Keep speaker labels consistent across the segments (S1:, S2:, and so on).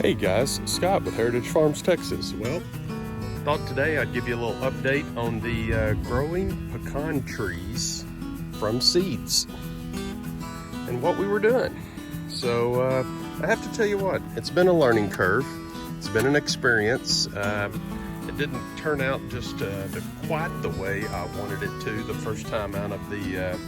S1: Hey guys, Scott with Heritage Farms, Texas. Well, thought today I'd give you a little update on the growing pecan trees from seeds and what we were doing. So I have to tell you what, it's been a learning curve. It's been an experience. It didn't turn out just quite the way I wanted it to the first time out of the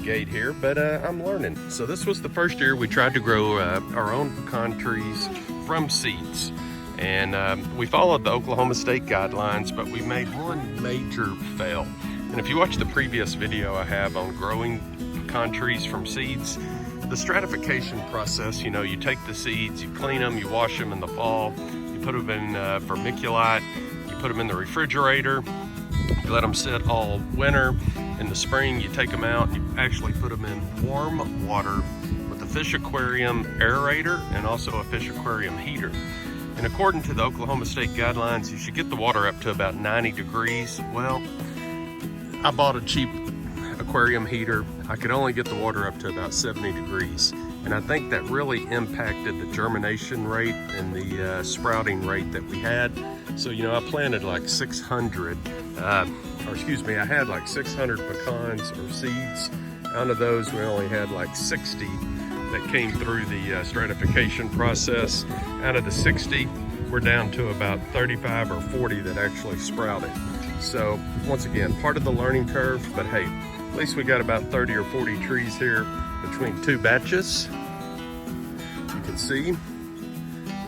S1: gate here, but I'm learning. So this was the first year we tried to grow our own pecan trees from seeds, and we followed the Oklahoma State guidelines, but we made one major fail. And if you watch the previous video I have on growing pecan trees from seeds, the stratification process, you take the seeds, you clean them, you wash them in the fall, you put them in vermiculite, you put them in the refrigerator, you let them sit all winter. In the spring, you take them out and you actually put them in warm water with a fish aquarium aerator and also a fish aquarium heater. And according to the Oklahoma State guidelines, you should get the water up to about 90 degrees. Well, I bought a cheap aquarium heater. I could only get the water up to about 70 degrees. And I think that really impacted the germination rate and the sprouting rate that we had. So, I planted like 600, I had like 600 pecans or seeds. Out of those, we only had like 60 that came through the stratification process. Out of the 60, we're down to about 35 or 40 that actually sprouted. So once again, part of the learning curve, but hey, at least we got about 30 or 40 trees here between two batches. You can see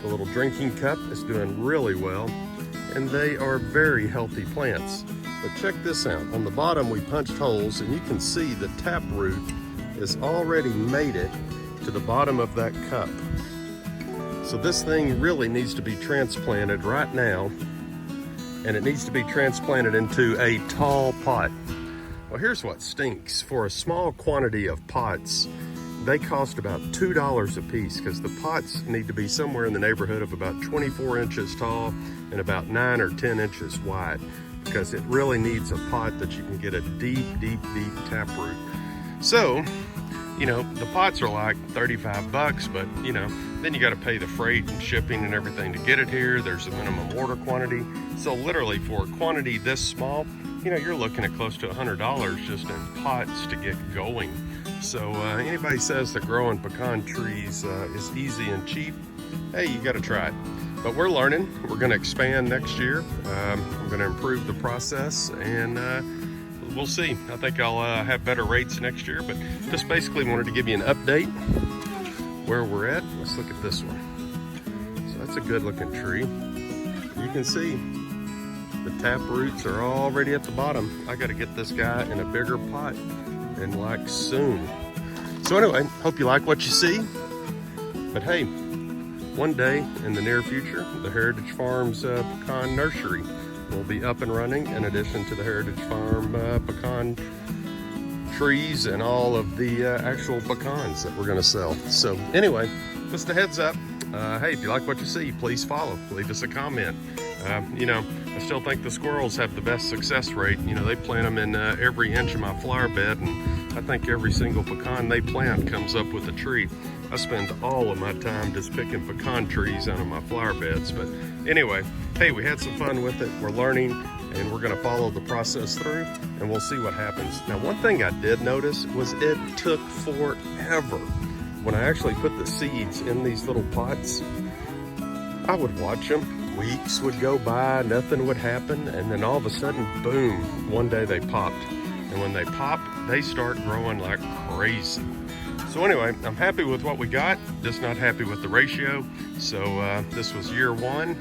S1: the little drinking cup is doing really well, and they are very healthy plants. But check this out. On the bottom, we punched holes, and you can see the taproot has already made it to the bottom of that cup. So this thing really needs to be transplanted right now, and it needs to be transplanted into a tall pot. Well, here's what stinks. For a small quantity of pots, they cost about $2 a piece, because the pots need to be somewhere in the neighborhood of about 24 inches tall and about 9 or 10 inches wide, because it really needs a pot that you can get a deep taproot. So, the pots are like 35 bucks, but then you got to pay the freight and shipping and everything to get it here. There's a minimum order quantity. So literally for a quantity this small, you're looking at close to $100 just in pots to get going. So anybody says that growing pecan trees is easy and cheap, hey, you got to try it. But we're learning. We're going to expand next year. I'm going to improve the process, and we'll see. I think I'll have better rates next year, but just basically wanted to give you an update where we're at. Let's look at this one. So that's a good looking tree. You can see the tap roots are already at the bottom. I got to get this guy in a bigger pot, and like soon. So anyway, hope you like what you see. But hey, one day in the near future, the Heritage Farms pecan nursery will be up and running, in addition to the Heritage Farm pecan trees and all of the actual pecans that we're going to sell. So anyway, just a heads up. Hey, if you like what you see, please follow. Leave us a comment. I still think the squirrels have the best success rate. They plant them in every inch of my flower bed, and I think every single pecan they plant comes up with a tree. I spend all of my time just picking pecan trees out of my flower beds. But anyway, hey, we had some fun with it. We're learning, and we're going to follow the process through, and we'll see what happens. Now, one thing I did notice was it took forever. When I actually put the seeds in these little pots, I would watch them. Weeks would go by, nothing would happen, and then all of a sudden, boom, one day they popped. And when they pop, they start growing like crazy. So anyway, I'm happy with what we got, just not happy with the ratio. So this was year one,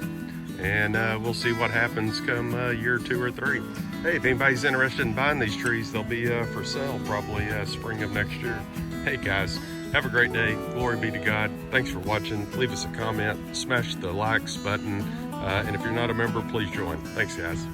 S1: and we'll see what happens come year 2 or 3. Hey, if anybody's interested in buying these trees, they'll be for sale probably spring of next year. Hey guys, have a great day. Glory be to God. Thanks for watching. Leave us a comment, smash the likes button, and if you're not a member, please join. Thanks guys.